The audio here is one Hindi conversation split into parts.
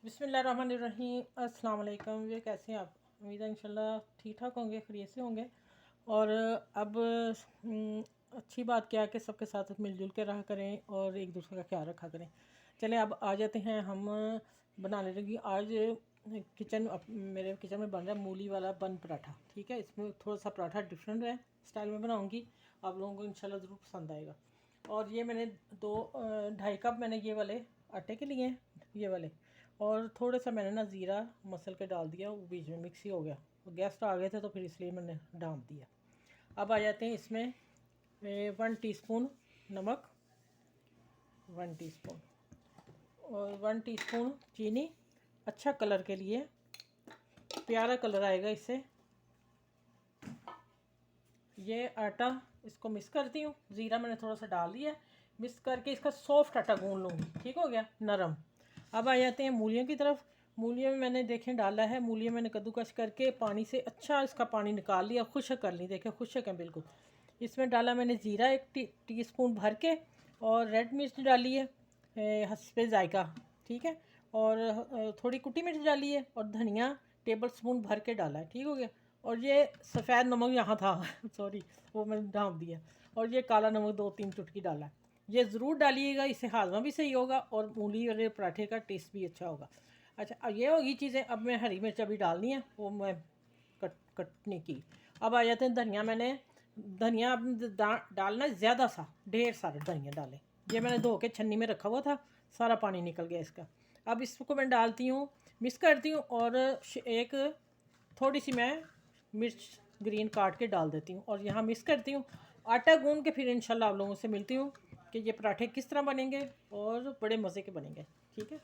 बिस्मिल्लाहिर्रहमानिर्रहीम। अस्सलाम वालेकुम। ये कैसे हैं आप? उम्मीद है इंशाल्लाह ठीक ठाक होंगे, खैरियत से होंगे। और अब अच्छी बात क्या है कि सबके साथ मिलजुल के रहा करें और एक दूसरे का ख्याल रखा करें। चलें अब आ जाते हैं हम बनाने लगी। आज मेरे किचन में बन रहा है मूली वाला बन पराठा। ठीक है, इसमें थोड़ा सा पराठा डिफरेंट है स्टाइल में बनाऊँगी, आप लोगों को इंशाल्लाह ज़रूर पसंद आएगा। और ये मैंने 2-2.5 कप मैंने ये वाले आटे के लिए हैं, ये वाले। और थोड़ा सा मैंने ना ज़ीरा मसल के डाल दिया, वो बीच में मिक्स ही हो गया। और गेस्ट आ गए थे तो फिर इसलिए मैंने डाल दिया। अब आ जाते हैं इसमें 1 टीस्पून नमक, 1 टीस्पून, और 1 टीस्पून चीनी। अच्छा कलर के लिए, प्यारा कलर आएगा इससे। ये आटा इसको मिक्स करती हूँ, ज़ीरा मैंने थोड़ा सा डाल दिया, मिक्स करके इसका सॉफ्ट आटा गूंद लूँगी। ठीक हो गया, नरम। अब आ जाते हैं मूलियों की तरफ। मूलियों में मैंने देखें डाला है, मूलियाँ मैंने कद्दूकस करके पानी से अच्छा इसका पानी निकाल लिया, खुश्क कर ली। देखें खुश्क है बिल्कुल। इसमें डाला मैंने ज़ीरा 1 टीस्पून भर के, और रेड मिर्च डाली है हस्बे जायका। ठीक है, और थोड़ी कुटी मिर्च डाली है, और धनिया टेबल स्पून भर के डाला है। ठीक हो गया। और ये सफ़ेद नमक यहाँ था सॉरी, वो मैंने ढाँप दिया। और ये काला नमक 2-3 चुटकी डाला है। ये ज़रूर डालिएगा, इससे हाजमा भी सही होगा और मूली वाले पराठे का टेस्ट भी अच्छा होगा। अच्छा, अब ये होगी चीज़ें। अब मैं हरी मिर्च अभी डालनी है, वो मैं कटने की। अब आ जाते हैं धनिया। मैंने धनिया डालना है ज़्यादा सा, ढेर सारा धनिया डालें। ये मैंने धो के छन्नी में रखा हुआ था, सारा पानी निकल गया इसका। अब इसको मैं डालती हूँ, मिक्स करती हूँ, और एक थोड़ी सी मैं मिर्च ग्रीन काट के डाल देती हूँ, और यहाँ मिक्स करती हूँ। आटा गूंद के फिर इंशाल्लाह आप लोगों से मिलती हूँ कि ये पराठे किस तरह बनेंगे और बड़े मज़े के बनेंगे। ठीक है।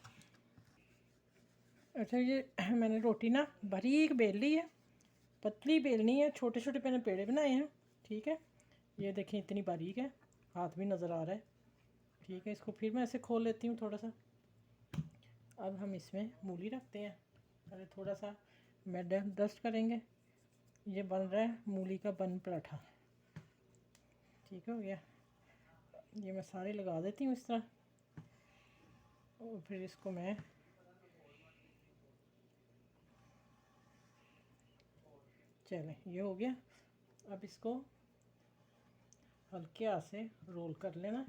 अच्छा, ये मैंने रोटी ना बारीक बेल ली है, पतली बेलनी है। छोटे छोटे मैंने पेड़े बनाए हैं। ठीक है, ये देखें इतनी बारीक है, हाथ भी नज़र आ रहा है। ठीक है, इसको फिर मैं ऐसे खोल लेती हूँ थोड़ा सा। अब हम इसमें मूली रखते हैं, अरे थोड़ा सा मैदा डस्ट करेंगे। ये बन रहा है मूली का बन पराठा। ठीक हो गया। ये मैं सारे लगा देती हूँ इस तरह, और फिर इसको मैं चलें, ये हो गया। अब इसको हल्के हाथ से रोल कर लेना।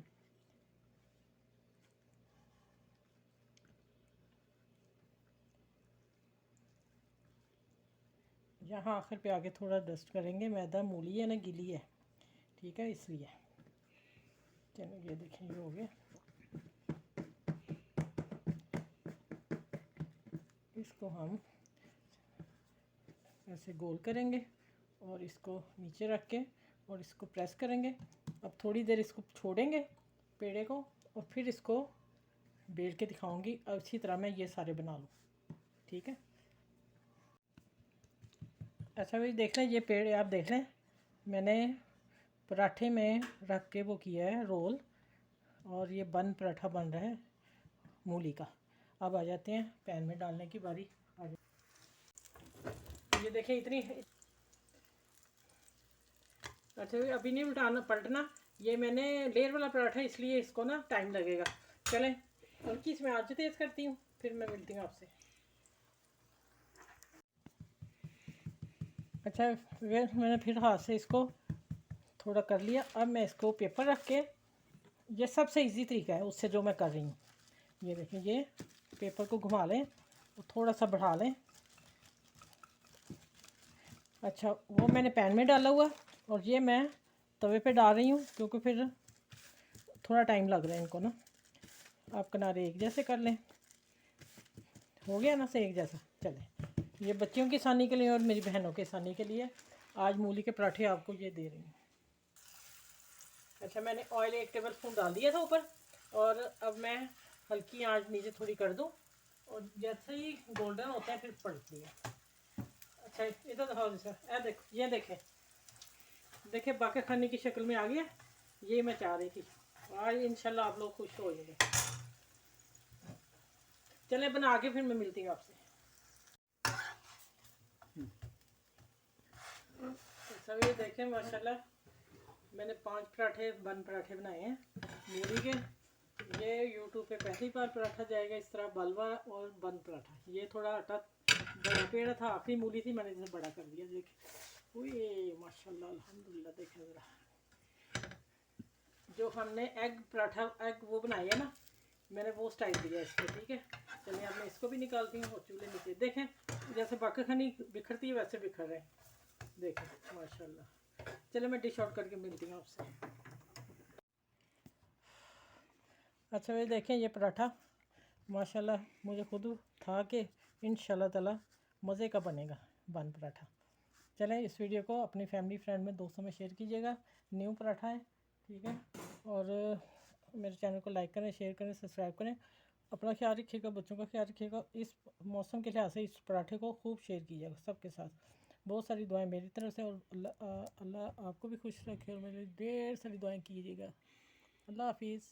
यहाँ आखिर पे आके थोड़ा डस्ट करेंगे, मैदा मूली है ना गीली है। ठीक है, इसलिए। चलो ये देखें, ये हो गया। इसको हम ऐसे गोल करेंगे, और इसको नीचे रख के, और इसको प्रेस करेंगे। अब थोड़ी देर इसको छोड़ेंगे पेड़े को, और फिर इसको बेल के दिखाऊंगी। अच्छी तरह मैं ये सारे बना लूँ। ठीक है। अच्छा भाई, देख लें ये पेड़, आप देख लें मैंने पराठे में रख के वो किया है रोल, और ये बन पराठा बन रहा है मूली का। अब आ जाते हैं पैन में डालने की बारी। आ ये देखें इतनी। अच्छा भाई, अभी नहीं उल्टाना पलटना। ये मैंने लेयर वाला पराठा, इसलिए इसको ना टाइम लगेगा। चलें, हल्की इसमें आंच तेज़ करती हूँ, फिर मैं मिलती हूँ आपसे। अच्छा, मैंने फिर हाथ से इसको थोड़ा कर लिया। अब मैं इसको पेपर रख के, ये सबसे इजी तरीका है उससे जो मैं कर रही हूँ। ये देखें, ये पेपर को घुमा लें और थोड़ा सा बढ़ा लें। अच्छा, वो मैंने पैन में डाला हुआ, और ये मैं तवे पे डाल रही हूँ, क्योंकि फिर थोड़ा टाइम लग रहा है इनको ना। आप किनारे एक जैसे कर लें। हो गया ना से एक जैसा। चलें, ये बच्चियों की आसानी के लिए और मेरी बहनों की आसानी के लिए आज मूली के पराठे आपको ये दे रही हूँ। अच्छा, मैंने ऑयल 1 टेबल स्पून डाल दिया था ऊपर, और अब मैं हल्की आंच नीचे थोड़ी कर दूँ, और जैसे ही गोल्डन होते हैं फिर पलट दिया। अच्छा, इधर दिखाओ जैसा, देखो, ये देखें, देखें बाकी खाने की शक्ल में आ गया। ये मैं चाह रही थी। आज इंशाल्लाह आप लोग खुश हो जाएंगे। चलें बना के फिर मैं मिलती हूँ आपसे। सब ये देखें, माशाल्लाह मैंने 5 पराठे बन पराठे बनाए हैं मूली के। ये यूट्यूब पे पहली बार पराठा जाएगा इस तरह, बलवा और बंद पराठा। ये थोड़ा आटा बड़ा पेड़ा था, आखिरी मूली थी, मैंने इसे बड़ा कर दिया। देख ओए माशाल्लाह अल्हम्दुलिल्लाह। देखें ज़रा, जो हमने एग पराठा एग वो बनाई है ना, मैंने वो स्टाइल दिया इसको, ठीक है। चलिए अब मैं इसको भी निकालती हूँ और चूल्हे नीचे देखें जैसे बाकी खानी बिखरती है वैसे बिखर रहे हैं, देखें माशाल्लाह। चलो मैं डिश आउट करके मिलती हूँ आपसे। अच्छा ये देखें, ये पराठा माशाल्लाह मुझे खुद था कि इंशाल्लाह ताला मज़े का बनेगा बन पराठा। चलें इस वीडियो को अपनी फैमिली फ्रेंड में दोस्तों में शेयर कीजिएगा। न्यू पराठा है, ठीक है। और मेरे चैनल को लाइक करें, शेयर करें, सब्सक्राइब करें। अपना ख्याल रखिएगा, बच्चों का ख्याल रखिएगा। इस मौसम के लिहाज से इस पराठे को खूब शेयर कीजिएगा सबके साथ। बहुत सारी दुआएं मेरी तरफ से, और अल्लाह आपको भी खुश रखे और मेरे ढेर सारी दुआएं कीजिएगा। अल्लाह हाफिज़।